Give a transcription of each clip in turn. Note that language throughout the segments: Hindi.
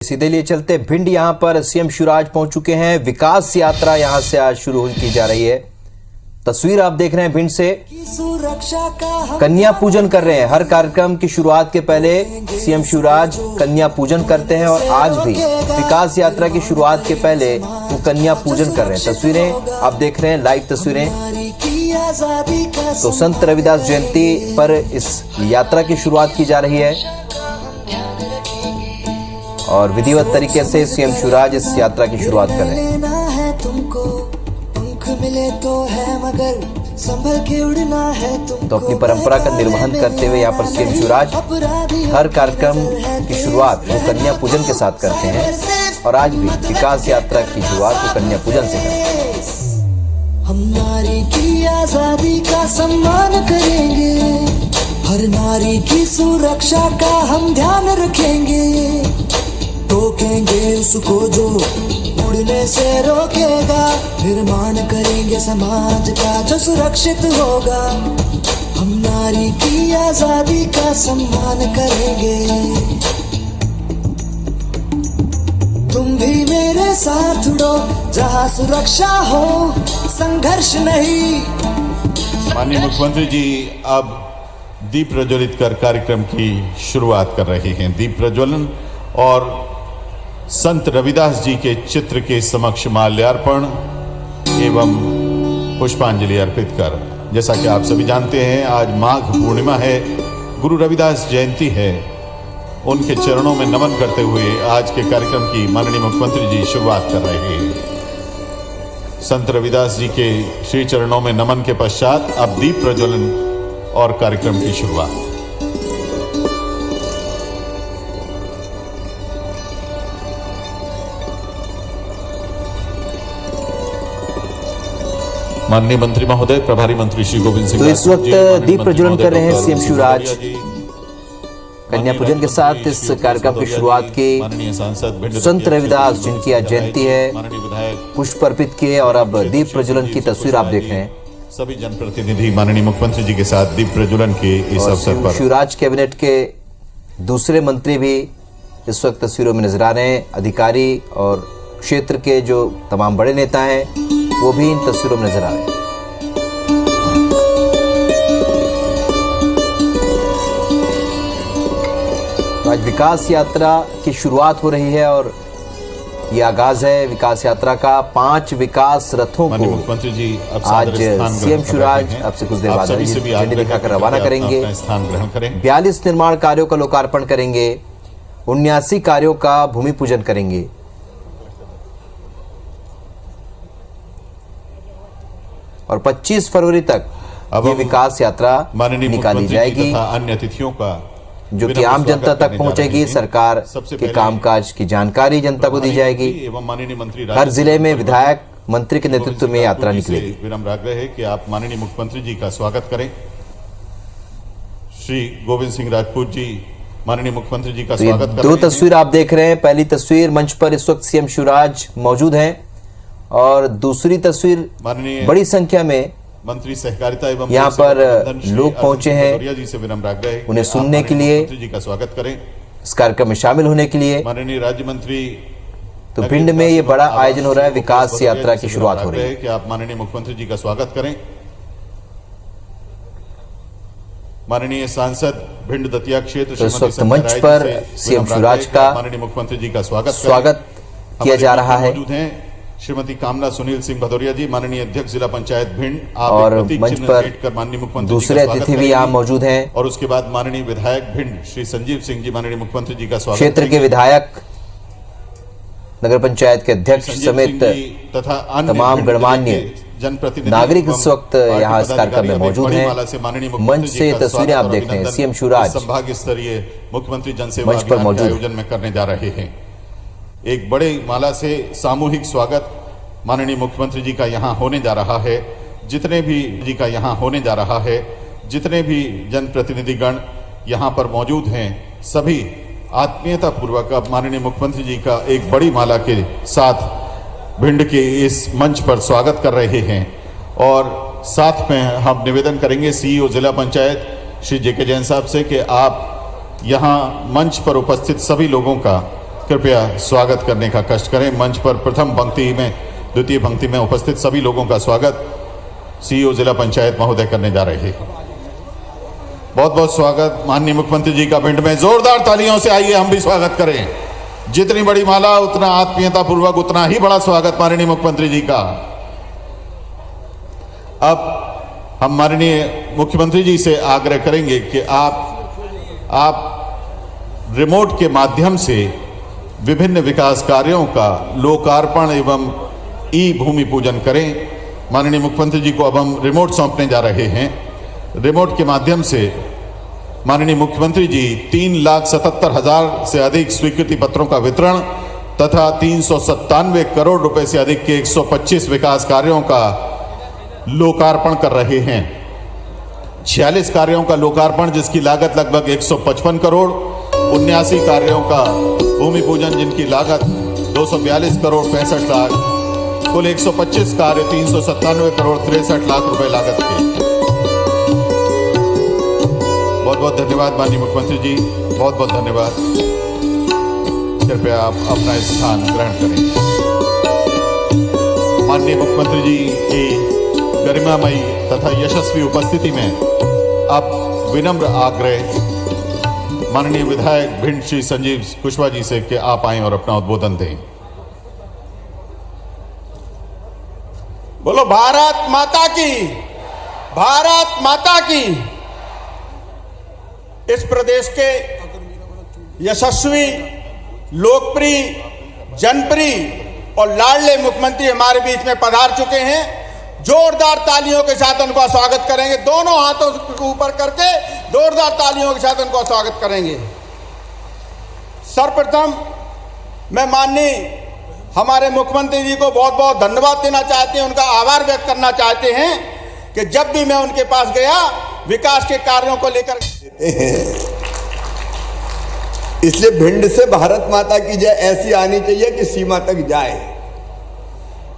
सीधे लिए चलते भिंड। यहां पर सीएम शिवराज पहुंच चुके हैं। विकास यात्रा यहां से आज शुरू की जा रही है। तस्वीर आप देख रहे हैं भिंड से। कन्या पूजन कर रहे हैं। हर कार्यक्रम की शुरुआत के पहले सीएम शिवराज कन्या पूजन करते हैं और आज भी विकास यात्रा की शुरुआत के पहले वो कन्या पूजन कर रहे हैं। तस्वीरें आप देख रहे हैं, लाइव तस्वीरें। तो संत रविदास जयंती पर इस यात्रा की शुरुआत की जा रही है और विधिवत तरीके से सीएम शिवराज इस यात्रा की शुरुआत कर रहे हैं। तो अपनी परंपरा का निर्वहन करते हुए यहाँ पर सीएम शिवराज हर कार्यक्रम की शुरुआत वो कन्या पूजन के साथ करते हैं और आज भी विकास यात्रा की शुरुआत वो कन्या पूजन से करते हैं। हम नारी की आजादी का सम्मान करेंगे, हर नारी की सुरक्षा का हम ध्यान रखेंगे, रोकेंगे उसको जो उड़ने से रोकेगा, निर्माण करेंगे समाज का जो सुरक्षित होगा। हम नारी की आजादी का सम्मान करेंगे, तुम भी मेरे साथ उड़ो, जहाँ सुरक्षा हो संघर्ष नहीं। माननीय मुख्यमंत्री जी अब दीप प्रज्वलित कर कार्यक्रम की शुरुआत कर रहे हैं। दीप प्रज्वलन और संत रविदास जी के चित्र के समक्ष माल्यार्पण एवं पुष्पांजलि अर्पित कर, जैसा कि आप सभी जानते हैं आज माघ पूर्णिमा है, गुरु रविदास जयंती है, उनके चरणों में नमन करते हुए आज के कार्यक्रम की माननीय मुख्यमंत्री जी शुरुआत कर रहे हैं। संत रविदास जी के श्री चरणों में नमन के पश्चात अब दीप प्रज्वलन और कार्यक्रम की शुरुआत। माननीय मंत्री महोदय, प्रभारी मंत्री श्री गोविंद सिंह। तो इस वक्त दीप प्रज्वलन कर रहे हैं सीएम शिवराज। कन्या पूजन के साथ इस कार्यक्रम की शुरुआत की संत रविदास जिनकी आज जयंती है, पुष्प अर्पित किए और अब दीप प्रज्वलन की तस्वीर आप देख रहे हैं। सभी जनप्रतिनिधि माननीय मुख्यमंत्री जी के साथ दीप प्रज्वलन के इस अवसर पर शिवराज कैबिनेट के दूसरे मंत्री भी इस वक्त तस्वीरों में नजर आ रहे हैं। अधिकारी और क्षेत्र के जो तमाम बड़े नेता हैं वो भी इन तस्वीरों में नजर आ रहे हैं। तो आज विकास यात्रा की शुरुआत हो रही है और ये आगाज है विकास यात्रा का। 5 विकास रथों को मुख्यमंत्री जी आज सीएम शिवराज अब से कुछ देर बाद झंडी दिखाकर रवाना करेंगे। 42 निर्माण कार्यों का लोकार्पण करेंगे, 79 कार्यों का भूमि पूजन करेंगे और 25 फरवरी तक ये विकास यात्रा निकाली जाएगी, अन्य अतिथियों का जो कि आम जनता तक पहुंचेगी। सरकार के कामकाज की जानकारी जनता को दी जाएगी। हर जिले में विधायक मंत्री के नेतृत्व में यात्रा निकलेगी। विनम्र आग्रह है कि आप माननीय मुख्यमंत्री जी का स्वागत करें। श्री गोविंद सिंह राजपूत जी माननीय मुख्यमंत्री जी का स्वागत करें। 2 तस्वीर आप देख रहे हैं। पहली तस्वीर मंच पर इस वक्त सीएम शिवराज मौजूद हैं और दूसरी तस्वीर बड़ी संख्या में मंत्री सहकारिता एवं यहाँ पर लोग पहुंचे हैं जी से विनम्र आग्रह है उन्हें सुनने के लिए, जी का स्वागत करें, इस कार्यक्रम में शामिल होने के लिए। माननीय राज्य मंत्री तो भिंड में ये बड़ा आयोजन हो रहा है, विकास यात्रा की शुरुआत हो रही है कि आप माननीय मुख्यमंत्री जी का स्वागत करें। माननीय सांसद भिंड दतिया क्षेत्र तो इस वक्त मंच पर सीएम शिवराज का माननीय मुख्यमंत्री जी का स्वागत किया जा रहा है। श्रीमती कामना सुनील सिंह भदौरिया जी माननीय अध्यक्ष जिला पंचायत भिंड, आप और मंच पर माननीय मुख्यमंत्री दूसरे अतिथि भी यहाँ मौजूद हैं और उसके बाद माननीय विधायक भिंड श्री संजीव सिंह जी माननीय मुख्यमंत्री जी का स्वागत। क्षेत्र के विधायक, नगर पंचायत के अध्यक्ष समेत तथा तमाम गणमान्य जनप्रतिनिधि नागरिक इस वक्त यहाँ इस कार्यक्रम में मौजूद हैं। मंच से तस्वीरें आप देख रहे हैं। सीएम शिवराज संभाग स्तरीय मुख्यमंत्री जनसेवा मंच पर मौजूद आयोजन में करने जा रहे हैं। एक बड़े माला से सामूहिक स्वागत माननीय मुख्यमंत्री जी का यहाँ होने जा रहा है। जितने भी जनप्रतिनिधिगण यहाँ पर मौजूद हैं सभी आत्मीयता पूर्वक अब माननीय मुख्यमंत्री जी का एक बड़ी माला के साथ भिंड के इस मंच पर स्वागत कर रहे हैं और साथ में हम निवेदन करेंगे सीईओ जिला पंचायत श्री जेके जैन साहब से कि आप यहाँ मंच पर उपस्थित सभी लोगों का कृपया स्वागत करने का कष्ट करें। मंच पर प्रथम पंक्ति में, द्वितीय पंक्ति में उपस्थित सभी लोगों का स्वागत सीईओ जिला पंचायत महोदय करने जा रहे हैं। बहुत बहुत स्वागत माननीय मुख्यमंत्री जी का भिंड में। जोरदार तालियों से आइए हम भी स्वागत करें। जितनी बड़ी माला उतना आत्मीयता पूर्वक, उतना ही बड़ा स्वागत माननीय मुख्यमंत्री जी का। अब हम माननीय मुख्यमंत्री जी से आग्रह करेंगे कि आप रिमोट के माध्यम से विभिन्न विकास कार्यों का लोकार्पण एवं ई भूमि पूजन करें। माननीय मुख्यमंत्री जी को अब हम रिमोट सौंपने जा रहे हैं। रिमोट के माध्यम से माननीय मुख्यमंत्री जी 3,77,000 से अधिक स्वीकृति पत्रों का वितरण तथा 397 करोड़ रुपए से अधिक के 125 विकास कार्यों का लोकार्पण कर रहे हैं। 46 कार्यों का लोकार्पण जिसकी लागत लगभग 155 करोड़, 79 कार्यों का भूमि पूजन जिनकी लागत 242 करोड़ 65 लाख, कुल 125 कार्य 397 करोड़ 63 लाख रुपए लागत के। बहुत बहुत धन्यवाद माननीय मुख्यमंत्री जी, बहुत बहुत धन्यवाद। कृपया आप अपना स्थान ग्रहण करें। माननीय मुख्यमंत्री जी की गरिमामयी तथा यशस्वी उपस्थिति में अब विनम्र आग्रह माननीय विधायक भिंड श्री संजीव कुशवाहा जी से कि आप आएं और अपना उद्बोधन दें। बोलो भारत माता की, भारत माता की। इस प्रदेश के यशस्वी, लोकप्रिय, जनप्रिय और लाडले मुख्यमंत्री हमारे बीच में पधार चुके हैं। जोरदार तालियों के साथ उनका स्वागत करेंगे। दोनों हाथों को ऊपर करके जोरदार तालियों के साथ उनका स्वागत करेंगे। सर्वप्रथम मैं माननीय हमारे मुख्यमंत्री जी को बहुत बहुत धन्यवाद देना चाहते हैं, उनका आभार व्यक्त करना चाहते हैं कि जब भी मैं उनके पास गया विकास के कार्यों को लेकर इसलिए भिंड से भारत माता की जय ऐसी आनी चाहिए कि सीमा तक जाए।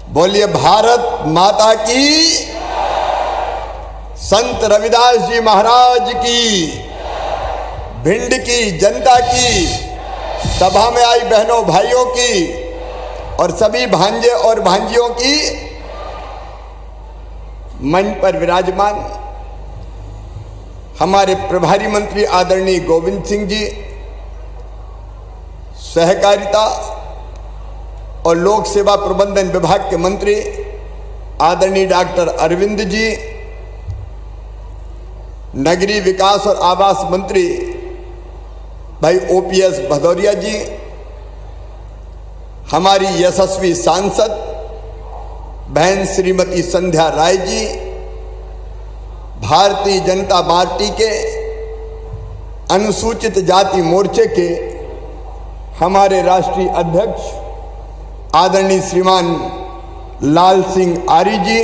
बोलिए भारत माता की, संत रविदास जी महाराज की, भिंड की जनता की, सभा में आई बहनों भाइयों की और सभी भांजे और भांजियों की, मंच पर विराजमान हमारे प्रभारी मंत्री आदरणीय गोविंद सिंह जी, सहकारिता और लोक सेवा प्रबंधन विभाग के मंत्री आदरणीय डॉक्टर अरविंद जी, नगरीय विकास और आवास मंत्री भाई ओपीएस भदौरिया जी, हमारी यशस्वी सांसद बहन श्रीमती संध्या राय जी, भारतीय जनता पार्टी के अनुसूचित जाति मोर्चे के हमारे राष्ट्रीय अध्यक्ष आदरणीय श्रीमान लाल सिंह आर्य जी,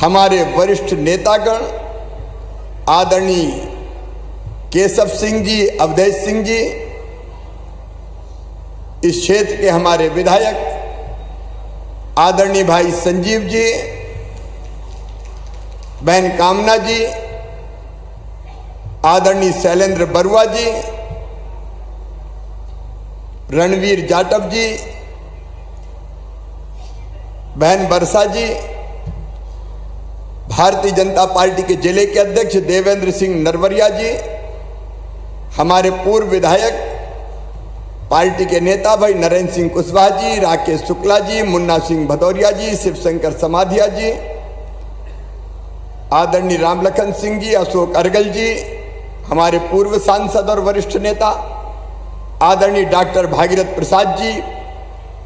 हमारे वरिष्ठ नेतागण आदरणीय केशव सिंह जी, अवधेश सिंह जी, इस क्षेत्र के हमारे विधायक आदरणीय भाई संजीव जी, बहन कामना जी, आदरणीय शैलेंद्र बरुआ जी, रणवीर जाटव जी, बहन बरसा जी, भारतीय जनता पार्टी के जिले के अध्यक्ष देवेंद्र सिंह नरवरिया जी, हमारे पूर्व विधायक पार्टी के नेता भाई नरेंद्र सिंह कुशवाहा जी, राकेश शुक्ला जी, मुन्ना सिंह भदौरिया जी, शिवशंकर समाधिया जी, आदरणीय रामलखन सिंह जी, अशोक अर्गल जी, हमारे पूर्व सांसद और वरिष्ठ नेता आदरणीय डॉक्टर भागीरथ प्रसाद जी,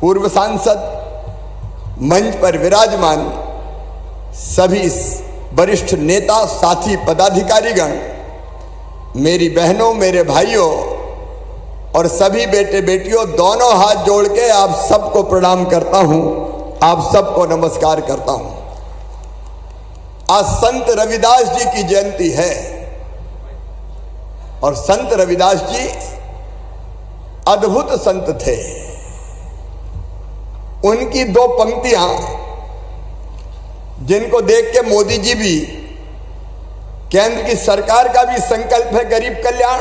पूर्व सांसद, मंच पर विराजमान सभी वरिष्ठ नेता, साथी, पदाधिकारीगण, मेरी बहनों, मेरे भाइयों और सभी बेटे बेटियों, दोनों हाथ जोड़ के आप सबको प्रणाम करता हूं, आप सबको नमस्कार करता हूं। आज संत रविदास जी की जयंती है और संत रविदास जी अद्भुत संत थे। उनकी दो पंक्तियां जिनको देख के मोदी जी भी, केंद्र की सरकार का भी संकल्प है गरीब कल्याण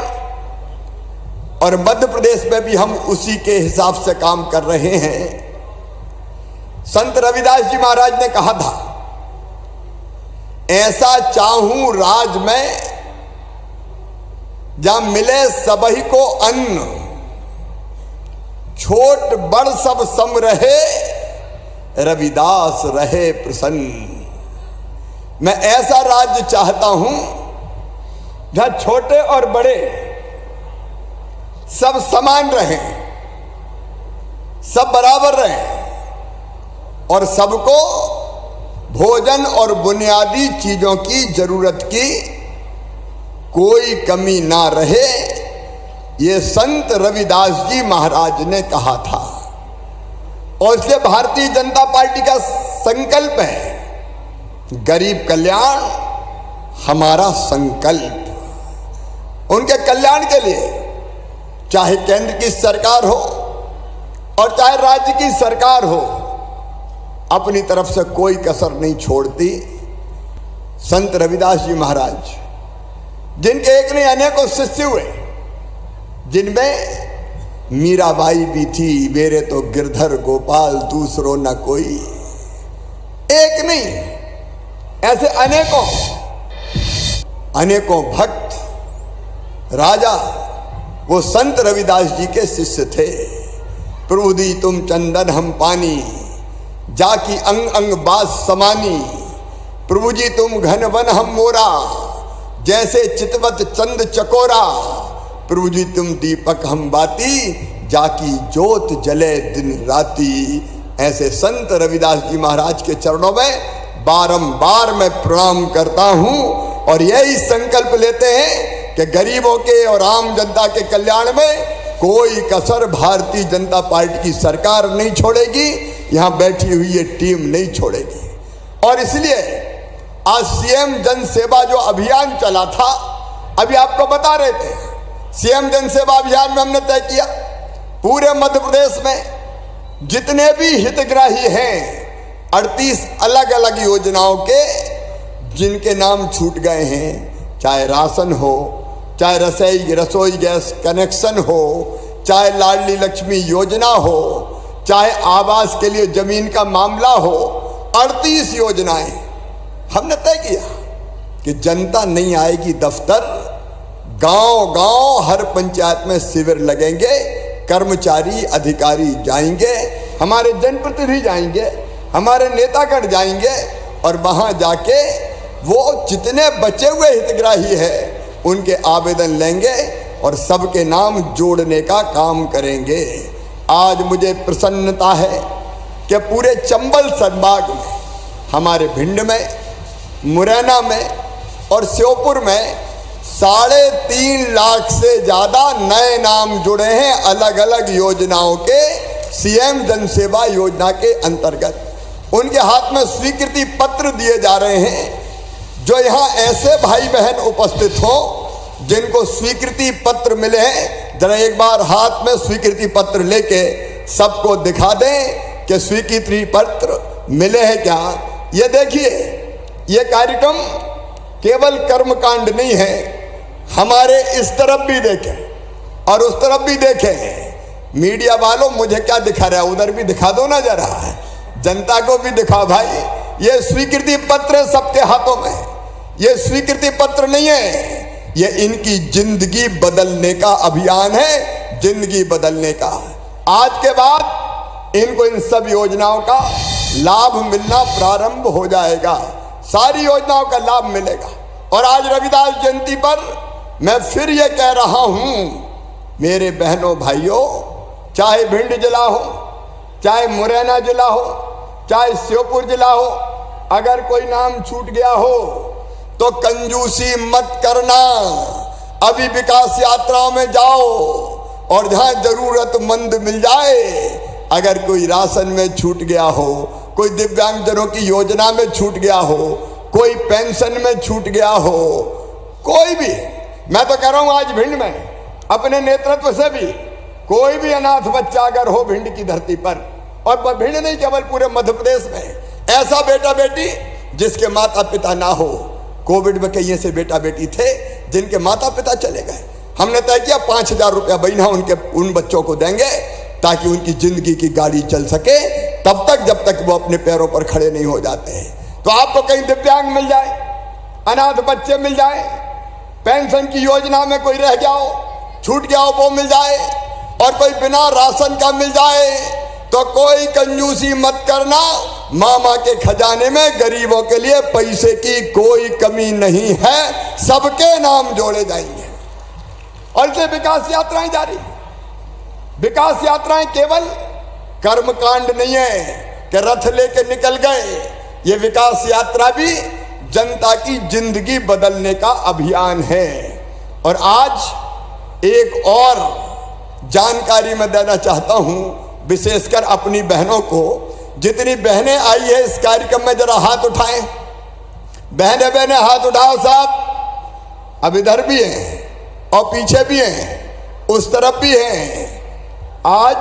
और मध्य प्रदेश में भी हम उसी के हिसाब से काम कर रहे हैं। संत रविदास जी महाराज ने कहा था, ऐसा चाहूं राज में जहां मिले सबही को अन्न, छोट बड़ सब सम रहे, रविदास रहे प्रसन्न। मैं ऐसा राज्य चाहता हूं जहां छोटे और बड़े सब समान रहें, सब बराबर रहें और सबको भोजन और बुनियादी चीजों की जरूरत की कोई कमी ना रहे। ये संत रविदास जी महाराज ने कहा था और इसलिए भारतीय जनता पार्टी का संकल्प है, गरीब कल्याण हमारा संकल्प। उनके कल्याण के लिए चाहे केंद्र की सरकार हो और चाहे राज्य की सरकार हो, अपनी तरफ से कोई कसर नहीं छोड़ती। संत रविदास जी महाराज, जिनके एक नहीं अनेकों शिष्य हुए, जिनमें मीराबाई भी थी, मेरे तो गिरधर गोपाल दूसरो न कोई, एक नहीं ऐसे अनेकों अनेकों भक्त राजा वो संत रविदास जी के शिष्य थे। प्रभु दी तुम चंदन हम पानी, जाकी अंग अंग बास समानी, प्रभु जी तुम घन वन हम मोरा, जैसे चितवत चंद चकोरा, प्रभु जी तुम दीपक हम बाती, जाकी जोत जले दिन राती। ऐसे संत रविदास जी महाराज के चरणों में बारंबार मैं प्रणाम करता हूं और यही संकल्प लेते हैं कि गरीबों के और आम जनता के कल्याण में कोई कसर भारतीय जनता पार्टी की सरकार नहीं छोड़ेगी, यहां बैठी हुई ये टीम नहीं छोड़ेगी। और इसलिए आज सीएम जन सेवा जो अभियान चला था, अभी आपको बता रहे थे, सीएम जन सेवा अभियान में हमने तय किया पूरे मध्य प्रदेश में जितने भी हितग्राही हैं, 38 अलग अलग योजनाओं के जिनके नाम छूट गए हैं, चाहे राशन हो, चाहे रसोई गैस कनेक्शन हो, चाहे लाडली लक्ष्मी योजना हो, चाहे आवास के लिए जमीन का मामला हो, 38 योजनाएं हमने तय किया कि जनता नहीं आएगी दफ्तर, गांव गांव हर पंचायत में शिविर लगेंगे, कर्मचारी अधिकारी जाएंगे, हमारे जनप्रतिनिधि जाएंगे, हमारे नेतागण जाएंगे और वहां जाके वो जितने बचे हुए हितग्राही हैं उनके आवेदन लेंगे और सबके नाम जोड़ने का काम करेंगे। आज मुझे प्रसन्नता है कि पूरे चंबल संभाग में, हमारे भिंड में, मुरैना में और श्योपुर में 3.5 लाख से ज्यादा नए नाम जुड़े हैं अलग अलग योजनाओं के सीएम जनसेवा योजना के अंतर्गत। उनके हाथ में स्वीकृति पत्र दिए जा रहे हैं। जो यहाँ ऐसे भाई बहन उपस्थित हो जिनको स्वीकृति पत्र मिले हैं, जरा एक बार हाथ में स्वीकृति पत्र लेके सबको दिखा दें कि स्वीकृति पत्र मिले हैं क्या। ये देखिए, ये कार्यक्रम केवल कर्मकांड नहीं है, हमारे इस तरफ भी देखें और उस तरफ भी देखें। मीडिया वालों मुझे क्या दिखा रहा है, उधर भी दिखा दो ना जरा, जनता को भी दिखाओ भाई। ये स्वीकृति पत्र सबके हाथों में, ये स्वीकृति पत्र नहीं है, ये इनकी जिंदगी बदलने का अभियान है, जिंदगी बदलने का। आज के बाद इनको इन सब योजनाओं का लाभ मिलना प्रारंभ हो जाएगा, सारी योजनाओं का लाभ मिलेगा। और आज रविदास जयंती पर मैं फिर ये कह रहा हूं, मेरे बहनों भाइयों, चाहे भिंड जिला हो, चाहे मुरैना जिला हो, चाहे श्योपुर जिला हो, अगर कोई नाम छूट गया हो तो कंजूसी मत करना, अभी विकास यात्राओं में जाओ और जहां जरूरतमंद मिल जाए, अगर कोई राशन में छूट गया हो, कोई दिव्यांगजनों की योजना में छूट गया हो, कोई पेंशन में छूट गया हो, कोई भी, मैं तो कह रहा हूं आज भिंड में अपने नेतृत्व से भी कोई भी अनाथ बच्चा अगर हो भिंड की धरती पर, और भिंड नहीं केवल पूरे मध्य प्रदेश में, ऐसा बेटा बेटी जिसके माता पिता ना हो, कोविड में कई ऐसे बेटा बेटी थे जिनके माता पिता चले गए, हमने तय किया 5,000 रुपया महीना उन बच्चों को देंगे ताकि उनकी जिंदगी की गाड़ी चल सके, तब तक जब तक वो अपने पैरों पर खड़े नहीं हो जाते हैं। तो आपको कहीं दिव्यांग मिल जाए, अनाथ बच्चे मिल जाए, पेंशन की योजना में कोई रह गया हो, छूट गया हो, वो मिल जाए, और कोई बिना राशन का मिल जाए, तो कोई कंजूसी मत करना। मामा के खजाने में गरीबों के लिए पैसे की कोई कमी नहीं है, सबके नाम जोड़े जाएंगे। और इसलिए विकास यात्राएं जारी। विकास यात्राएं केवल कर्मकांड नहीं है कि रथ लेके निकल गए, ये विकास यात्रा भी जनता की जिंदगी बदलने का अभियान है। और आज एक और जानकारी मैं देना चाहता हूं, विशेषकर अपनी बहनों को। जितनी बहनें आई है इस कार्यक्रम में जरा हाथ उठाएं। बहनें हाथ उठाओ साहब। अब इधर भी हैं और पीछे भी हैं, उस तरफ भी हैं। आज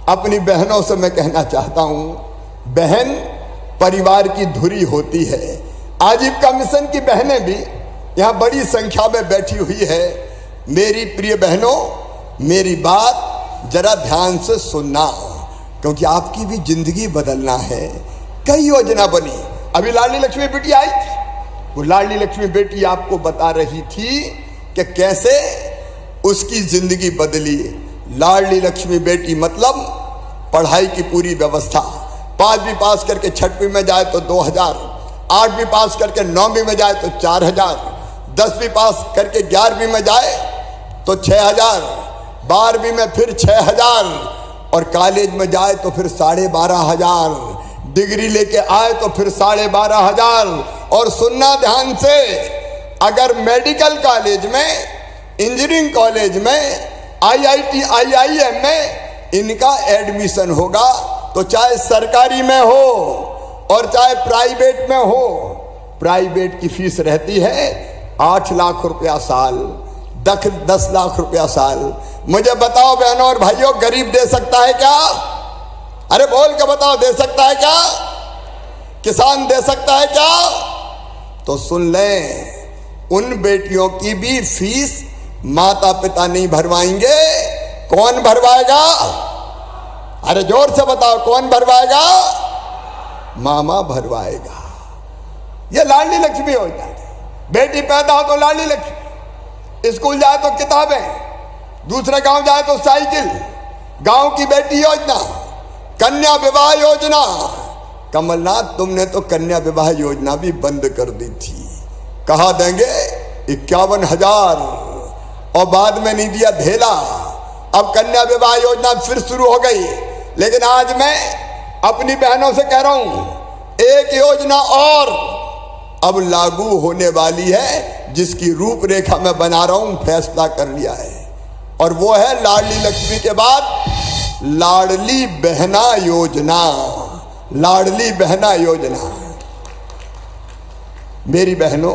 अपनी बहनों से मैं कहना चाहता हूं, बहन परिवार की धुरी होती है। आजीविका मिशन की बहनें भी यहां बड़ी संख्या में बैठी हुई है। मेरी प्रिय बहनों, मेरी बात जरा ध्यान से सुनना, क्योंकि आपकी भी जिंदगी बदलना है। कई योजना बनी। अभी लाडली लक्ष्मी बेटी आई थी, वो लाडली लक्ष्मी बेटी आपको बता रही थी कि कैसे उसकी जिंदगी बदली। लाडली लक्ष्मी बेटी मतलब पढ़ाई की पूरी व्यवस्था। 5वीं पास करके 6वीं में जाए तो 2,000, 8वीं पास करके 9वीं में जाए तो 4,000, 10वीं पास करके 11वीं में जाए तो 6,000, 12वीं में फिर 6,000, और कॉलेज में जाए तो फिर 12,500, डिग्री लेके आए तो फिर 12,500। और सुनना ध्यान से, अगर मेडिकल कॉलेज में, इंजीनियरिंग कॉलेज में, IIT, IIM में इनका एडमिशन होगा तो चाहे सरकारी में हो और चाहे प्राइवेट में हो, प्राइवेट की फीस रहती है 8 लाख रुपया साल, 10 लाख रुपया साल। मुझे बताओ बहनों और भाइयों, गरीब दे सकता है क्या? अरे बोल के बताओ, दे सकता है क्या? किसान दे सकता है क्या? तो सुन लें, उन बेटियों की भी फीस माता पिता नहीं भरवाएंगे। कौन भरवाएगा? अरे जोर से बताओ, कौन भरवाएगा? मामा भरवाएगा। ये लाडली लक्ष्मी योजना है। बेटी पैदा हो तो लाडली लक्ष्मी, स्कूल जाए तो किताबें, दूसरे गांव जाए तो साइकिल, गांव की बेटी योजना, कन्या विवाह योजना। कमलनाथ, तुमने तो कन्या विवाह योजना भी बंद कर दी थी। कहा देंगे 51,000, और बाद में नहीं दिया ढेला। अब कन्या विवाह योजना फिर शुरू हो गई। लेकिन आज मैं अपनी बहनों से कह रहा हूं, एक योजना और अब लागू होने वाली है, जिसकी रूपरेखा मैं बना रहा हूं, फैसला कर लिया है। और वो है लाडली लक्ष्मी के बाद लाडली बहना योजना। लाडली बहना योजना। मेरी बहनों,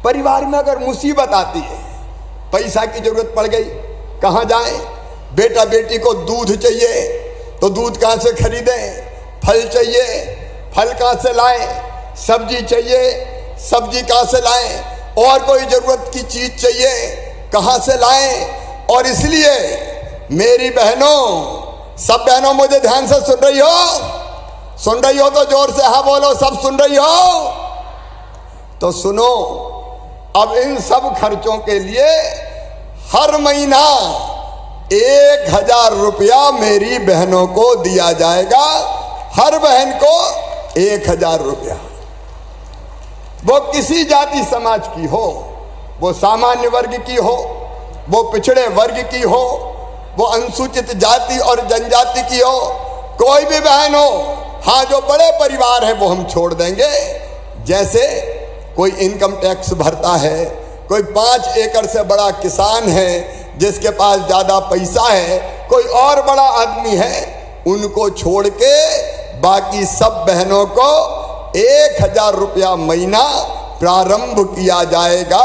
परिवार में अगर मुसीबत आती है, पैसा की जरूरत पड़ गई, कहां जाए? बेटा बेटी को दूध चाहिए तो दूध कहां से खरीदें? फल चाहिए, फल कहां से लाएं? सब्जी चाहिए, सब्जी कहां से लाएं? और कोई जरूरत की चीज चाहिए, कहां से लाएं? और इसलिए मेरी बहनों, सब बहनों मुझे ध्यान से सुन रही हो? सुन रही हो तो जोर से हाँ बोलो। सब सुन रही हो तो सुनो, अब इन सब खर्चों के लिए हर महीना 1,000 रुपया मेरी बहनों को दिया जाएगा। हर बहन को 1,000 रुपया। वो किसी जाति समाज की हो, वो सामान्य वर्ग की हो, वो पिछड़े वर्ग की हो, वो अनुसूचित जाति और जनजाति की हो, कोई भी बहन हो। हाँ, जो बड़े परिवार है वो हम छोड़ देंगे। जैसे कोई इनकम टैक्स भरता है, कोई 5 एकड़ से बड़ा किसान है जिसके पास ज्यादा पैसा है, कोई और बड़ा आदमी है, उनको छोड़ के बाकी सब बहनों को 1,000 रुपया महीना प्रारंभ किया जाएगा।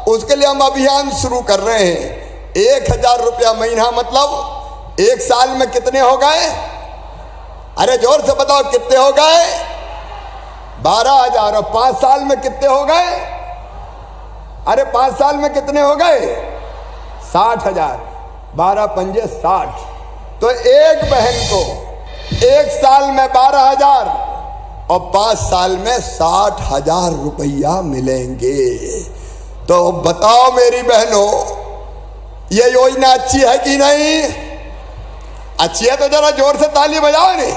उसके लिए हम अभियान शुरू कर रहे हैं। 1,000 रुपया महीना मतलब 1 साल में कितने हो गए? अरे जोर से बताओ, कितने हो गए? 12,000। और 5 साल में कितने हो गए? अरे 5 साल में कितने हो गए? 60,000। 12 पंजे 60। तो एक बहन को 1 साल में 12,000 और 5 साल में 60,000 रुपया मिलेंगे। तो बताओ मेरी बहनों, ये योजना अच्छी है कि नहीं? अच्छी है तो जरा जोर से ताली बजाओ। नहीं,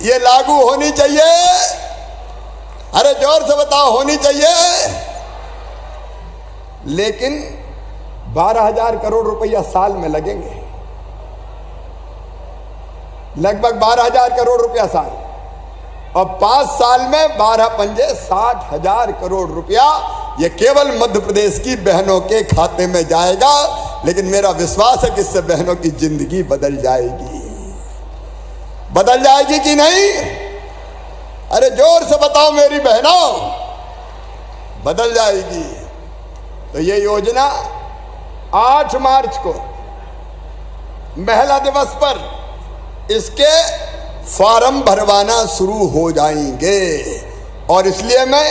ये लागू होनी चाहिए। अरे जोर से बताओ, होनी चाहिए। लेकिन 12,000 करोड़ रुपया साल में लगेंगे, लगभग 12,000 करोड़ रुपया साल, और 5 साल में 12 पंजे 60,000 करोड़ रुपया ये केवल मध्य प्रदेश की बहनों के खाते में जाएगा। लेकिन मेरा विश्वास है कि इससे बहनों की जिंदगी बदल जाएगी। बदल जाएगी कि नहीं? अरे जोर से बताओ मेरी बहनों, बदल जाएगी। तो ये योजना 8 मार्च को महिला दिवस पर इसके फॉर्म भरवाना शुरू हो जाएंगे। और इसलिए मैं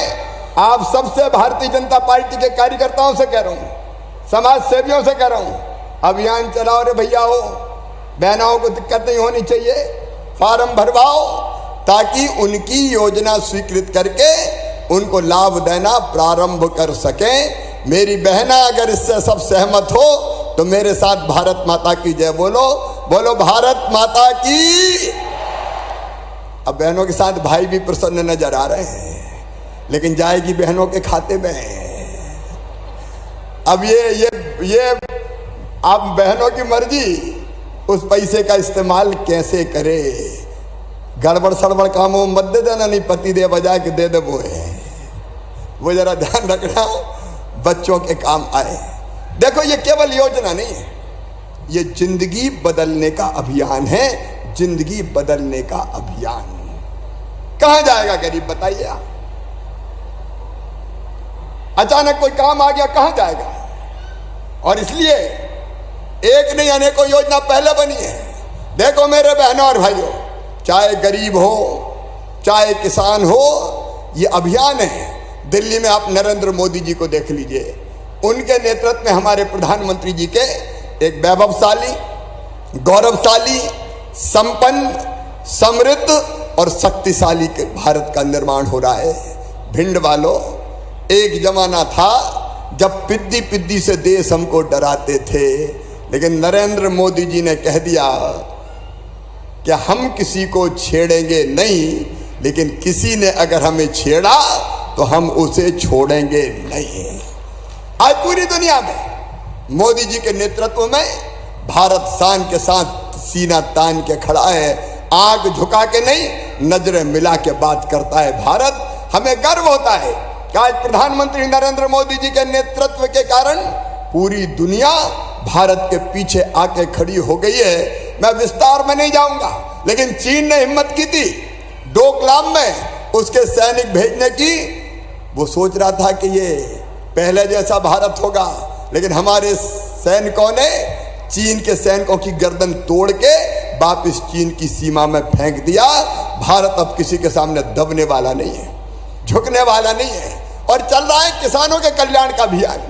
आप सबसे, भारतीय जनता पार्टी के कार्यकर्ताओं से कह रहा हूं, समाज सेवियों से कह रहा हूं, अभियान चलाओ रे भैया हो, बहनों को दिक्कत नहीं होनी चाहिए, फॉर्म भरवाओ ताकि उनकी योजना स्वीकृत करके उनको लाभ देना प्रारंभ कर सकें। मेरी बहना अगर इससे सब सहमत हो तो मेरे साथ भारत माता की जय बोलो। बोलो भारत माता की। अब बहनों के साथ भाई भी प्रसन्न नजर आ रहे हैं, लेकिन जाएगी बहनों के खाते में। अब ये आप बहनों की मर्जी, उस पैसे का इस्तेमाल कैसे करे। गड़बड़ सड़बड़ कामों में मत दे देना, नहीं पति दे बजाय के दे दे वो जरा ध्यान रखना, बच्चों के काम आए। देखो ये केवल योजना नहीं है, ये जिंदगी बदलने का अभियान है। जिंदगी बदलने का अभियान। कहां जाएगा गरीब बताइए आप? अचानक कोई काम आ गया, कहां जाएगा? और इसलिए एक नहीं अनेकों योजना पहले बनी है। देखो मेरे बहनों और भाइयों, चाहे गरीब हो चाहे किसान हो, ये अभियान है। दिल्ली में आप नरेंद्र मोदी जी को देख लीजिए, उनके नेतृत्व में हमारे प्रधानमंत्री जी के एक वैभवशाली, गौरवशाली, संपन्न, समृद्ध और शक्तिशाली भारत का निर्माण हो रहा है। भिंड वालों, एक जमाना था जब पिद्दी पिद्दी से देश हमको डराते थे, लेकिन नरेंद्र मोदी जी ने कह दिया कि हम किसी को छेड़ेंगे नहीं, लेकिन किसी ने अगर हमें छेड़ा तो हम उसे छोड़ेंगे नहीं। आज पूरी दुनिया में मोदी जी के नेतृत्व में भारत शान के साथ सीना तान के खड़ा है, आंख झुका के नहीं, नजरें मिला के बात करता है भारत। हमें गर्व होता है कि आज प्रधानमंत्री नरेंद्र मोदी जी के नेतृत्व के कारण पूरी दुनिया भारत के पीछे आके खड़ी हो गई है। मैं विस्तार में नहीं जाऊंगा, लेकिन चीन ने हिम्मत की थी डोकलाम में उसके सैनिक भेजने की। वो सोच रहा था कि ये पहले जैसा भारत होगा, लेकिन हमारे सैनिकों ने चीन के सैनिकों की गर्दन तोड़ के वापिस चीन की सीमा में फेंक दिया। भारत अब किसी के सामने दबने वाला नहीं है, झुकने वाला नहीं है। और चल रहा है किसानों के कल्याण का अभियान,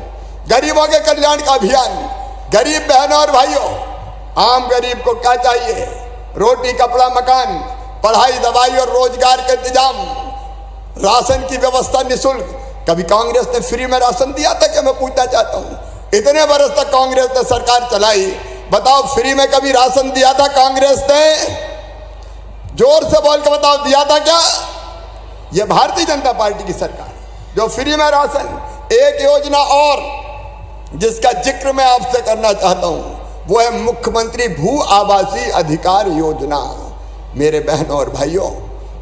गरीबों के कल्याण का अभियान। गरीब बहनों और भाइयों, आम गरीब को क्या चाहिए? रोटी, कपड़ा, मकान, पढ़ाई, दवाई और रोजगार का इंतजाम, राशन की व्यवस्था निःशुल्क। कभी कांग्रेस ने फ्री में राशन दिया था क्या? मैं पूछना चाहता हूं। इतने बरस तक कांग्रेस ने सरकार चलाई, बताओ फ्री में कभी राशन दिया था कांग्रेस ने? जोर से बोल के बताओ, दिया था क्या? यह भारतीय जनता पार्टी की सरकार जो फ्री में राशन। एक योजना और जिसका जिक्र मैं आपसे करना चाहता हूं, वो है मुख्यमंत्री भू आवासीय अधिकार योजना। मेरे बहनों और भाइयों,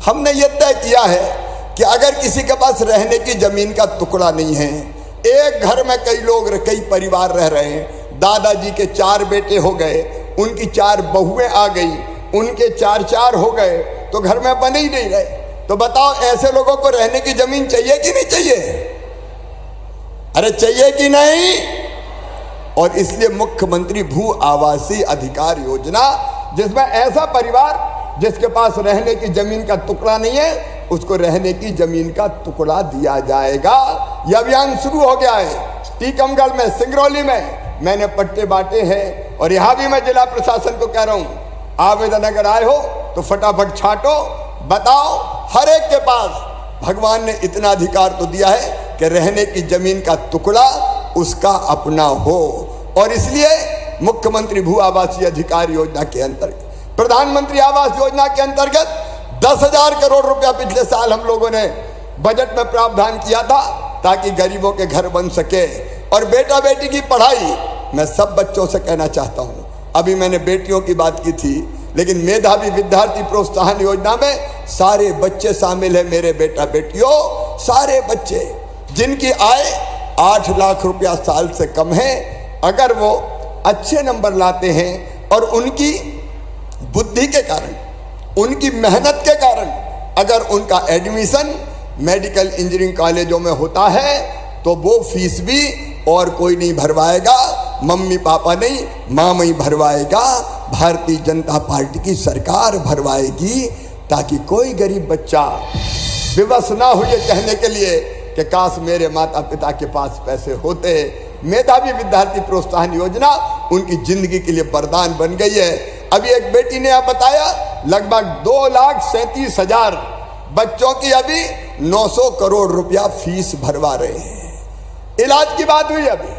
हमने ये तय किया है कि अगर किसी के पास रहने की जमीन का टुकड़ा नहीं है, एक घर में कई लोग, कई परिवार रह रहे हैं, दादाजी के 4 बेटे हो गए, उनकी 4 बहुएं आ गई, उनके 4 हो गए, तो घर में बने ही नहीं रहे, तो बताओ ऐसे लोगों को रहने की जमीन चाहिए कि नहीं चाहिए? अरे चाहिए कि नहीं? और इसलिए मुख्यमंत्री भू आवासीय अधिकार योजना, जिसमें ऐसा परिवार जिसके पास रहने की जमीन का टुकड़ा नहीं है, उसको रहने की जमीन का टुकड़ा दिया जाएगा। यह अभियान शुरू हो गया है। टीकमगढ़ में, सिंगरौली में मैंने पट्टे बांटे हैं और यहां भी मैं जिला प्रशासन को कह रहा हूं, आवेदन अगर आए हो तो फटाफट छांटो, बताओ। हर एक के पास भगवान ने इतना अधिकार तो दिया है कि रहने की जमीन का टुकड़ा उसका अपना हो। और इसलिए मुख्यमंत्री भू आवासीय अधिकार योजना के अंतर्गत, प्रधानमंत्री आवास योजना के अंतर्गत 10,000 करोड़ रुपया पिछले साल हम लोगों ने बजट में प्रावधान किया था ताकि गरीबों के घर बन सके। और बेटा बेटी की पढ़ाई मैं सब बच्चों से कहना चाहता हूं, अभी मैंने बेटियों की बात की थी, लेकिन मेधावी विद्यार्थी प्रोत्साहन योजना में सारे बच्चे शामिल है। मेरे बेटा बेटियों, सारे बच्चे जिनकी आय 8 लाख रुपया साल से कम है, अगर वो अच्छे नंबर लाते हैं और उनकी बुद्धि के कारण, उनकी मेहनत के कारण अगर उनका एडमिशन मेडिकल इंजीनियरिंग कॉलेजों में होता है तो वो फीस भी और कोई नहीं भरवाएगा, मम्मी पापा नहीं, मामा ही भरवाएगा, भारतीय जनता पार्टी की सरकार भरवाएगी, ताकि कोई गरीब बच्चा विवश ना हो ये कहने के लिए कि काश मेरे माता पिता के पास पैसे होते। मेधावी विद्यार्थी प्रोत्साहन योजना उनकी जिंदगी के लिए वरदान बन गई है। अभी एक बेटी ने आप बताया, लगभग 2,37,000 बच्चों की अभी 900 करोड़ रुपया फीस भरवा रहे हैं। इलाज की बात हुई, अभी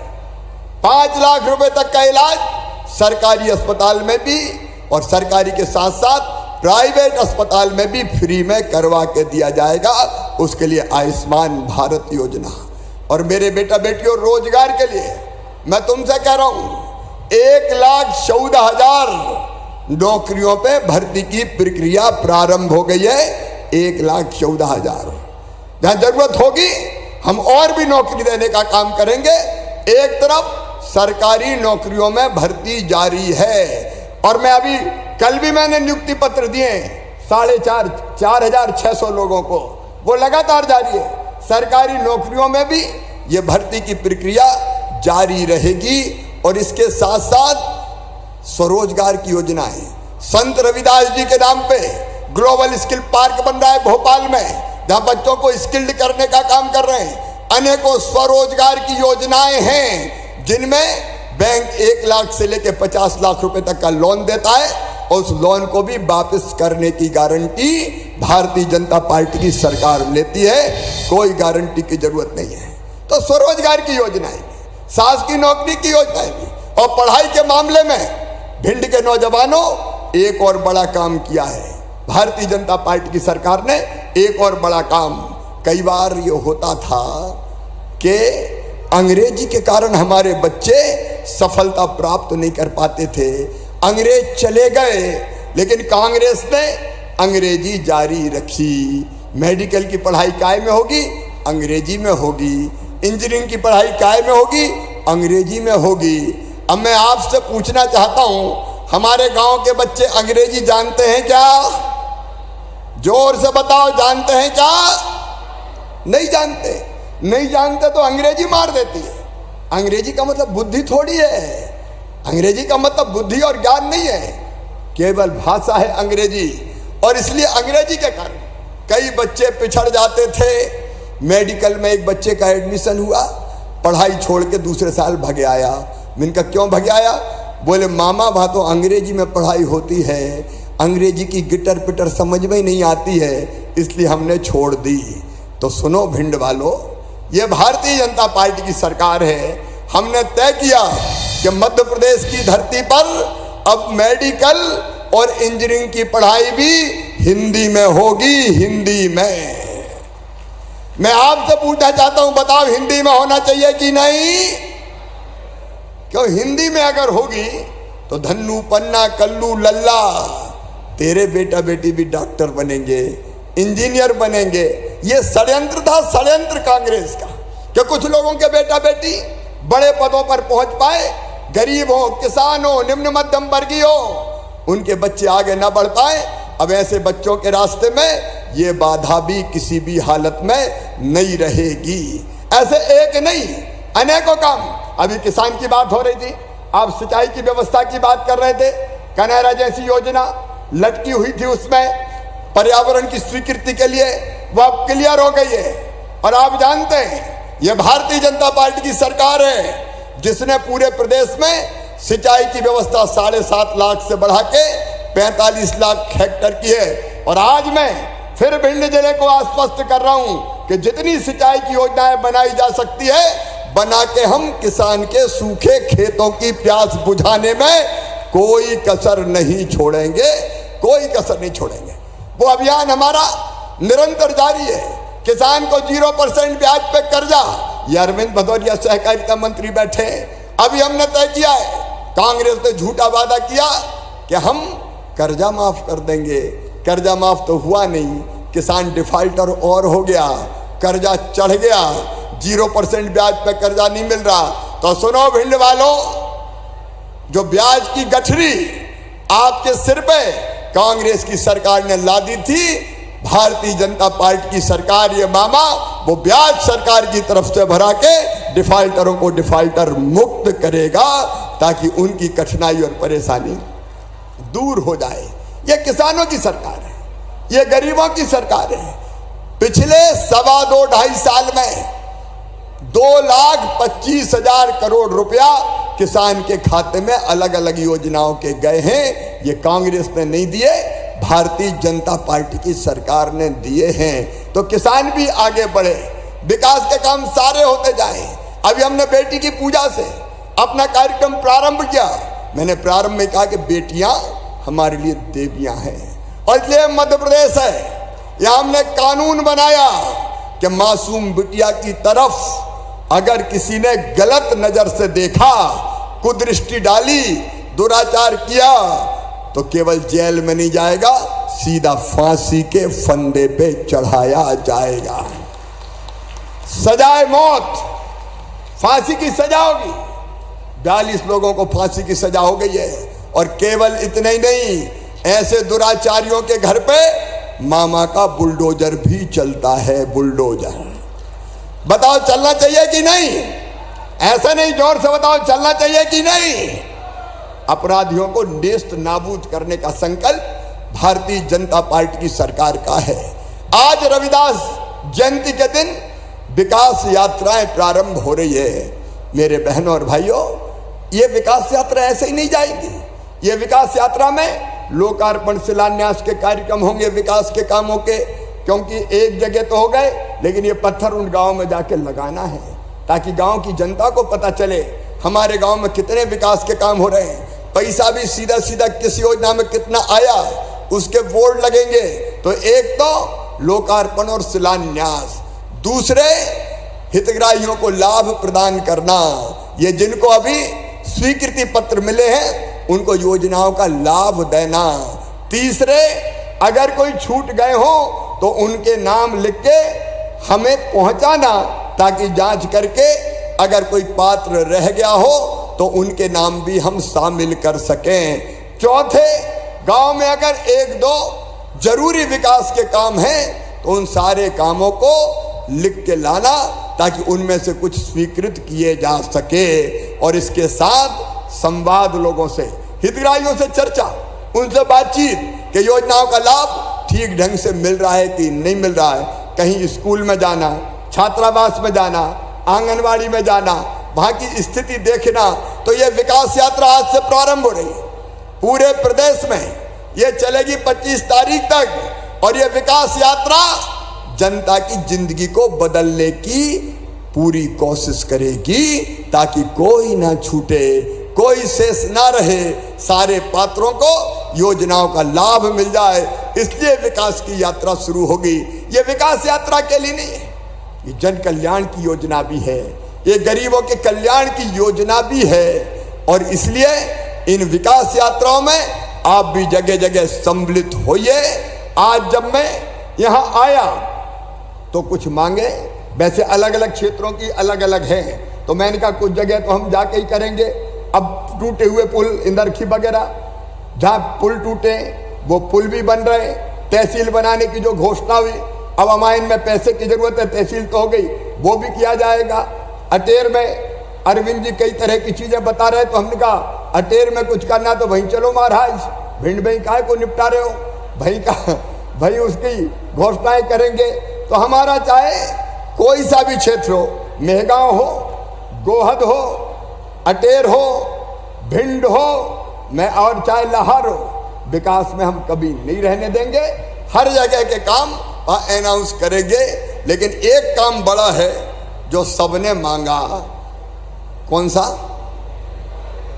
5 लाख रुपए तक का इलाज सरकारी अस्पताल में भी और सरकारी के साथ साथ प्राइवेट अस्पताल में भी फ्री में करवा के दिया जाएगा। उसके लिए आयुष्मान भारत योजना। और मेरे बेटा बेटियों, रोजगार के लिए मैं तुमसे कह रहा हूं, 1,14,000 नौकरियों पे भर्ती की प्रक्रिया प्रारंभ हो गई है। 1,14,000 जहां जरूरत होगी हम और भी नौकरी देने का काम करेंगे। एक तरफ सरकारी नौकरियों में भर्ती जारी है और मैं अभी कल भी मैंने नियुक्ति पत्र दिए 4,600 लोगों को, वो लगातार जारी है। सरकारी नौकरियों में भी ये भर्ती की प्रक्रिया जारी रहेगी। और इसके साथ साथ स्वरोजगार की योजना है। संत रविदास जी के नाम पे ग्लोबल स्किल पार्क बन रहा है भोपाल में, जहां बच्चों को स्किल्ड करने का काम कर रहे हैं। अनेकों स्वरोजगार की योजनाएं हैं जिनमें बैंक 1 लाख से लेकर 50 लाख रुपए तक का लोन देता है और उस लोन को भी वापस करने की गारंटी भारतीय जनता पार्टी की सरकार लेती है। कोई गारंटी की जरूरत नहीं है। तो स्वरोजगार की योजनाएं भी, शासकीय नौकरी की योजनाएं भी, और पढ़ाई के मामले में भिंड के नौजवानों एक और बड़ा काम किया है। भारतीय जनता पार्टी की सरकार ने एक और बड़ा काम, कई बार ये होता था कि अंग्रेजी के कारण हमारे बच्चे सफलता प्राप्त नहीं कर पाते थे। अंग्रेज चले गए लेकिन कांग्रेस ने अंग्रेजी जारी रखी। मेडिकल की पढ़ाई काय में होगी? अंग्रेजी में होगी। इंजीनियरिंग की पढ़ाई काय में होगी? अंग्रेजी में होगी। अब मैं आपसे पूछना चाहता हूं, हमारे गांव के बच्चे अंग्रेजी जानते हैं क्या? जोर से बताओ, जानते हैं क्या? नहीं जानते। नहीं जानते तो अंग्रेजी मार देती है। अंग्रेजी का मतलब बुद्धि थोड़ी है। अंग्रेजी का मतलब बुद्धि और ज्ञान नहीं है, केवल भाषा है अंग्रेजी। और इसलिए अंग्रेजी के कारण कई बच्चे पिछड़ जाते थे। मेडिकल में एक बच्चे का एडमिशन हुआ, पढ़ाई छोड़ के दूसरे साल भगे आया। मैंने कहा क्यों भगे आया? बोले मामा वहाँ तो अंग्रेजी में पढ़ाई होती है, अंग्रेजी की गिटर पिटर समझ में ही नहीं आती है, इसलिए हमने छोड़ दी। तो सुनो भिंड वालों, ये भारतीय जनता पार्टी की सरकार है। हमने तय किया कि मध्य प्रदेश की धरती पर अब मेडिकल और इंजीनियरिंग की पढ़ाई भी हिंदी में होगी। हिंदी में मैं आपसे पूछना चाहता हूं, बताओ हिंदी में होना चाहिए कि नहीं? क्यों? हिंदी में अगर होगी तो धन्नू पन्ना कल्लू लल्ला तेरे बेटा बेटी भी डॉक्टर बनेंगे, इंजीनियर बनेंगे। ये षड्यंत्र था, षड्यंत्र कांग्रेस का, कि कुछ लोगों के बेटा बेटी बड़े पदों पर पहुंच पाए, गरीब हो, किसान हो, निम्न मध्यम वर्गीय हो, उनके बच्चे आगे ना बढ़ पाए। अब ऐसे बच्चों के रास्ते में ये बाधा भी किसी भी हालत में नहीं रहेगी। ऐसे एक नहीं, अनेकों काम। अभी किसान की बात हो रही थी, आप सिंचाई की व्यवस्था की बात कर रहे थे। कनेरा जैसी योजना लटकी हुई थी, उसमें पर्यावरण की स्वीकृति के लिए वो अब क्लियर हो गई है। और आप जानते हैं ये भारतीय जनता पार्टी की सरकार है जिसने पूरे प्रदेश में सिंचाई की व्यवस्था 7.5 लाख से बढ़ा के 45 लाख हेक्टेयर की है। और आज मैं फिर भिंड जिले को आश्वस्त कर रहा हूं कि जितनी सिंचाई की योजनाएं बनाई जा सकती है बना के हम किसान के सूखे खेतों की प्यास बुझाने में कोई कसर नहीं छोड़ेंगे, कोई कसर नहीं छोड़ेंगे। वो अभियान हमारा निरंतर जारी है। किसान को 0% ब्याज पे कर्जा, ये अरविंद भदौरिया सहकारिता मंत्री बैठे हैं। अभी हमने तय किया है, कांग्रेस ने झूठा वादा किया कि हम कर्जा माफ कर देंगे, कर्जा माफ तो हुआ नहीं, किसान डिफॉल्टर और हो गया, कर्जा चढ़ गया, 0% ब्याज पे कर्जा नहीं मिल रहा। तो सुनो भिंड वालों, जो ब्याज की गठरी आपके सिर पे कांग्रेस की सरकार ने ला दी थी, भारतीय जनता पार्टी की सरकार ये मामा वो ब्याज सरकार की तरफ से भरा के डिफॉल्टरों को डिफॉल्टर मुक्त करेगा ताकि उनकी कठिनाई और परेशानी दूर हो जाए। ये किसानों की सरकार है, ये गरीबों की सरकार है। पिछले 2.5 साल में 2,25,000 करोड़ रुपया किसान के खाते में अलग अलग योजनाओं के गए हैं। ये कांग्रेस ने नहीं दिए, भारतीय जनता पार्टी की सरकार ने दिए हैं। तो किसान भी आगे बढ़े, विकास के काम सारे होते जाएं। अभी हमने बेटी की पूजा से अपना कार्यक्रम प्रारंभ किया। मैंने प्रारंभ में कहा कि बेटियां हमारे लिए देवियां हैं और इसलिए मध्य प्रदेश है, यहां हमने कानून बनाया कि मासूम बिटिया की तरफ अगर किसी ने गलत नजर से देखा, कुदृष्टि डाली, दुराचार किया तो केवल जेल में नहीं जाएगा, सीधा फांसी के फंदे पे चढ़ाया जाएगा। सजाए मौत, फांसी की सजा होगी। 42 लोगों को फांसी की सजा हो गई है। और केवल इतना ही नहीं, ऐसे दुराचारियों के घर पे मामा का बुलडोजर भी चलता है। बुलडोजर बताओ चलना चाहिए कि नहीं? ऐसा नहीं, जोर से बताओ चलना चाहिए कि नहीं? अपराधियों को नेस्त नाबूद करने का संकल्प भारतीय जनता पार्टी की सरकार का है। आज रविदास जयंती के दिन विकास यात्राएं प्रारंभ हो रही है। मेरे बहनों और भाइयों, ये विकास यात्रा ऐसे ही नहीं जाएगी। ये विकास यात्रा में लोकार्पण शिलान्यास के कार्यक्रम होंगे विकास के कामों के, क्योंकि एक जगह तो हो गए, लेकिन ये पत्थर उन गांव में जाके लगाना है ताकि गांव की जनता को पता चले हमारे गांव में कितने विकास के काम हो रहे हैं। पैसा भी सीधा सीधा किस योजना में कितना आया उसके बोर्ड लगेंगे। तो एक तो लोकार्पण और शिलान्यास, दूसरे हितग्राहियों को लाभ प्रदान करना, ये जिनको अभी स्वीकृति पत्र मिले हैं उनको योजनाओं का लाभ देना। तीसरे, अगर कोई छूट गए हो तो उनके नाम लिख के हमें पहुंचाना ताकि जांच करके अगर कोई पात्र रह गया हो तो उनके नाम भी हम शामिल कर सकें। चौथे, गांव में अगर 1-2 जरूरी विकास के काम हैं तो उन सारे कामों को लिख के लाना ताकि उनमें से कुछ स्वीकृत किए जा सके। और इसके साथ संवाद, लोगों से, हितग्राहियों से चर्चा, उनसे बातचीत कि योजनाओं का लाभ ठीक ढंग से मिल रहा है कि नहीं मिल रहा है। कहीं स्कूल में जाना, छात्रावास में जाना, आंगनवाड़ी में जाना, वहां की स्थिति देखना। तो ये विकास यात्रा आज से प्रारंभ हो रही है पूरे प्रदेश में। ये चलेगी 25 तारीख तक और ये विकास यात्रा जनता की जिंदगी को बदलने की पूरी कोशिश करेगी ताकि कोई ना छूटे, कोई शेष ना रहे, सारे पात्रों को योजनाओं का लाभ मिल जाए। इसलिए विकास की यात्रा शुरू होगी। ये विकास यात्रा के लिए नहीं है, ये जन कल्याण की योजना भी है, ये गरीबों के कल्याण की योजना भी है। और इसलिए इन विकास यात्राओं में आप भी जगह जगह सम्मिलित होइए। आज जब मैं यहाँ आया तो कुछ मांगे, वैसे अलग अलग क्षेत्रों की अलग अलग हैं, तो मैंने कहा कुछ जगह तो हम जाके ही करेंगे। अब टूटे हुए पुल, इंदरखी वगैरह, जहाँ पुल टूटे वो पुल भी बन रहे। तहसील बनाने की जो घोषणा हुई, अब अमाइन में पैसे की जरूरत है, तहसील तो हो गई, वो भी किया जाएगा। अटेर में अरविंद जी कई तरह की चीजें बता रहे, तो हमने कहा अटेर में कुछ करना तो वहीं चलो महाराज, भिंड में काहे को निपटा रहे हो, भाई उसकी घोषणाएं करेंगे। तो हमारा चाहे कोई सा भी क्षेत्र हो, मेहगांव हो, गोहद हो, अटेर हो, भिंड हो, मैं और चाहे लाहौर हो, विकास में हम कभी नहीं रहने देंगे। हर जगह के काम अनाउंस करेंगे। लेकिन एक काम बड़ा है जो सबने मांगा, कौन सा?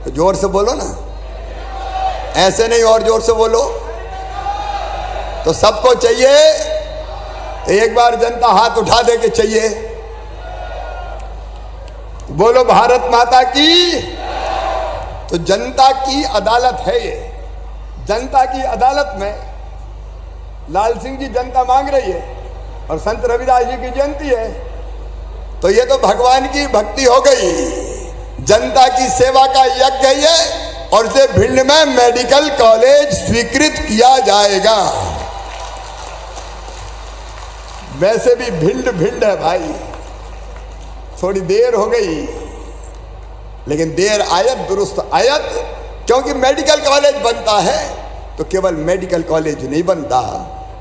तो जोर से बोलो ना, ऐसे नहीं, और जोर से बोलो। तो सबको चाहिए, एक बार जनता हाथ उठा दे के चाहिए, बोलो भारत माता की। तो जनता की अदालत है ये। जनता की अदालत में लाल सिंह जी जनता मांग रही है और संत रविदास जी की जयंती है, तो ये तो भगवान की भक्ति हो गई, जनता की सेवा का यज्ञ है। और इसे भिंड में मेडिकल कॉलेज स्वीकृत किया जाएगा। वैसे भी भिंड भिंड है भाई, थोड़ी देर हो गई, लेकिन देर आयत दुरुस्त आयत, क्योंकि मेडिकल कॉलेज बनता है तो केवल मेडिकल कॉलेज नहीं बनता,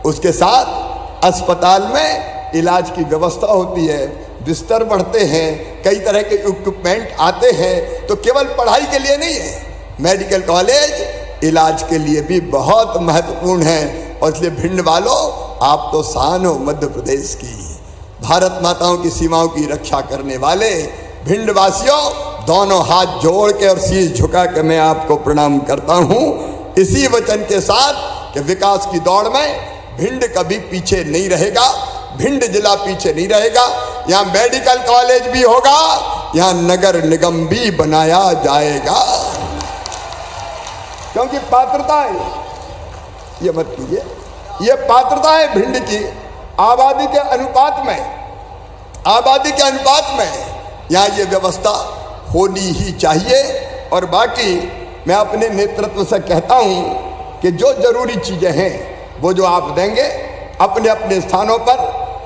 उसके साथ अस्पताल में इलाज की व्यवस्था होती है, बिस्तर बढ़ते हैं, कई तरह के इक्विपमेंट आते हैं। तो केवल पढ़ाई के लिए नहीं है, मेडिकल कॉलेज इलाज के लिए भी बहुत महत्वपूर्ण है। और इसलिए भिंड वालों, आप तो शान हो मध्य प्रदेश की, भारत माताओं की सीमाओं की रक्षा करने वाले भिंड वासियों, दोनों हाथ जोड़ के और शीश झुका के मैं आपको प्रणाम करता हूं, इसी वचन के साथ कि विकास की दौड़ में भिंड कभी पीछे नहीं रहेगा, भिंड जिला पीछे नहीं रहेगा। यहाँ मेडिकल कॉलेज भी होगा, यहाँ नगर निगम भी बनाया जाएगा, क्योंकि पात्रता है, ये मत कीजिए, ये पात्रता है भिंड की आबादी के अनुपात में, आबादी के अनुपात में यहाँ ये व्यवस्था होनी ही चाहिए। और बाकी मैं अपने नेतृत्व से कहता हूँ कि जो जरूरी चीज़ें हैं वो जो आप देंगे अपने अपने स्थानों पर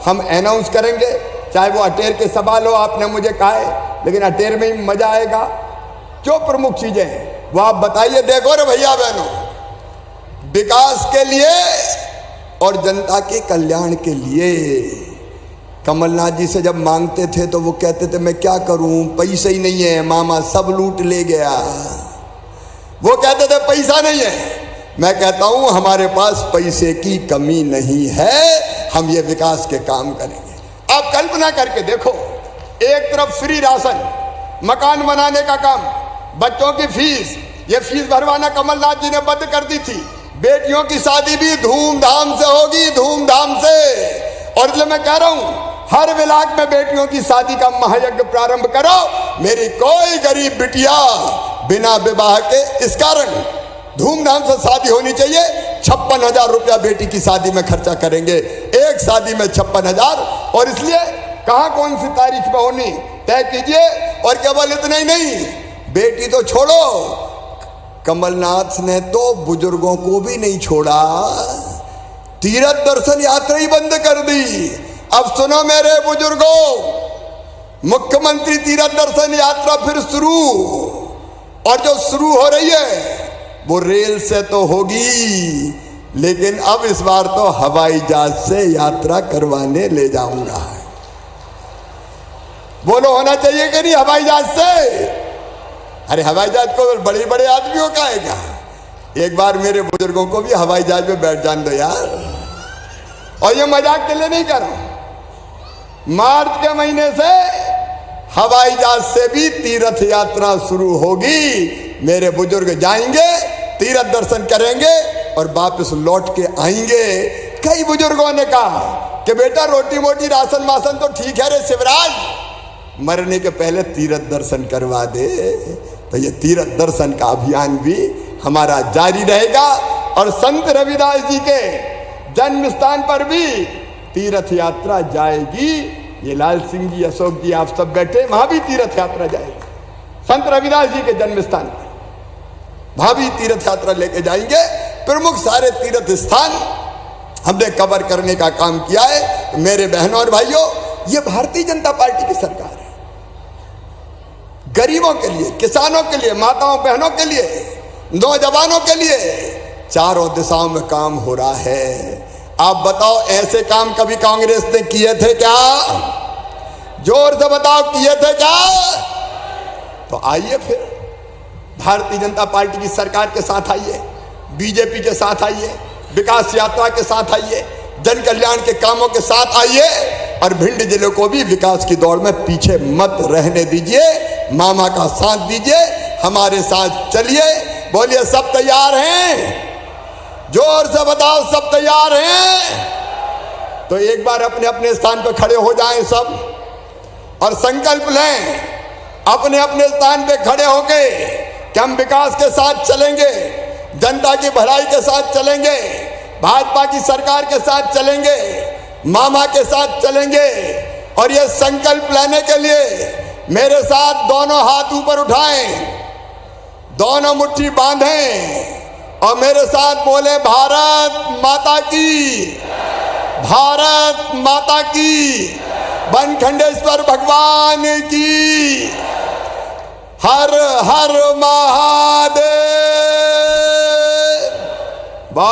हम अनाउंस करेंगे। चाहे वो अटेर के सवाल हो, आपने मुझे कहा है, लेकिन अटेर में ही मजा आएगा। जो प्रमुख चीजें हैं वो आप बताइए। देखो रे भैया बहनों, विकास के लिए और जनता के कल्याण के लिए कमलनाथ जी से जब मांगते थे तो वो कहते थे मैं क्या करूं, पैसे ही नहीं है, मामा सब लूट ले गया। वो कहते थे पैसा नहीं है। मैं कहता हूं हमारे पास पैसे की कमी नहीं है, हम ये विकास के काम करेंगे। आप कल्पना करके देखो, एक तरफ फ्री राशन, मकान बनाने का काम, बच्चों की फीस, ये फीस भरवाना कमलनाथ जी ने बंद कर दी थी। बेटियों की शादी भी धूमधाम से होगी, धूमधाम से। और इसलिए मैं कह रहा हूं हर ब्लॉक में बेटियों की शादी का महायज्ञ प्रारंभ करो। मेरी कोई गरीब बिटिया बिना विवाह के, इस कारण धूमधाम से शादी होनी चाहिए। 56,000 रुपया बेटी की शादी में खर्चा करेंगे, एक शादी में 56,000। और इसलिए कहां कौन सी तारीख में होनी तय कीजिए। और केवल इतना ही नहीं, बेटी तो छोड़ो, कमलनाथ ने तो बुजुर्गों को भी नहीं छोड़ा, तीर्थ दर्शन यात्रा ही बंद कर दी। अब सुनो मेरे बुजुर्गों, मुख्यमंत्री तीर्थ दर्शन यात्रा फिर शुरू, और जो शुरू हो रही है वो रेल से तो होगी, लेकिन अब इस बार तो हवाई जहाज से यात्रा करवाने ले जाऊंगा। बोलो होना चाहिए कि नहीं हवाई जहाज से? अरे हवाई जहाज को बड़े बड़े आदमियों का है क्या? एक बार मेरे बुजुर्गों को भी हवाई जहाज में बैठ जान दो यार। और ये मजाक के लिए नहीं कर रहा, मार्च के महीने से हवाई जहाज से भी तीर्थ यात्रा शुरू होगी। मेरे बुजुर्ग जाएंगे, तीर्थ दर्शन करेंगे और वापस लौट के आएंगे। कई बुजुर्गों ने कहा कि बेटा रोटी मोटी राशन मासन तो ठीक है रे शिवराज, मरने के पहले तीर्थ दर्शन करवा दे। तो ये तीर्थ दर्शन का अभियान भी हमारा जारी रहेगा। और संत रविदास जी के जन्म स्थान पर भी तीर्थ यात्रा जाएगी। ये लाल सिंह जी, अशोक जी, आप सब बैठे, वहां भी तीर्थ यात्रा जाएगी। संत रविदास जी के जन्म स्थान पर वहां भी तीर्थ यात्रा लेके जाएंगे। प्रमुख सारे तीर्थ स्थान हमने कवर करने का काम किया है। मेरे बहनों और भाइयों, ये भारतीय जनता पार्टी की सरकार है। गरीबों के लिए, किसानों के लिए, माताओं बहनों के लिए, नौजवानों के लिए चारों दिशाओं में काम हो रहा है। आप बताओ ऐसे काम कभी कांग्रेस ने किए थे क्या? जोर से बताओ, किए थे क्या? तो आइए फिर भारतीय जनता पार्टी की सरकार के साथ आइए, बीजेपी के साथ आइए, विकास यात्रा के साथ आइए, जन कल्याण के कामों के साथ आइए और भिंड जिले को भी विकास की दौड़ में पीछे मत रहने दीजिए। मामा का साथ दीजिए, हमारे साथ चलिए। बोलिए सब तैयार हैं? जोर से बताओ सब तैयार हैं? तो एक बार अपने अपने स्थान पर खड़े हो जाएं सब और संकल्प लें अपने अपने स्थान पे खड़े होके कि हम विकास के साथ चलेंगे, जनता की भलाई के साथ चलेंगे, भाजपा की सरकार के साथ चलेंगे, मामा के साथ चलेंगे। और ये संकल्प लेने के लिए मेरे साथ दोनों हाथ ऊपर उठाएं, दोनों मुट्ठी बांधें और मेरे साथ बोले भारत माता की, भारत माता की, बनखंडेश्वर भगवान की, हर हर महादेव।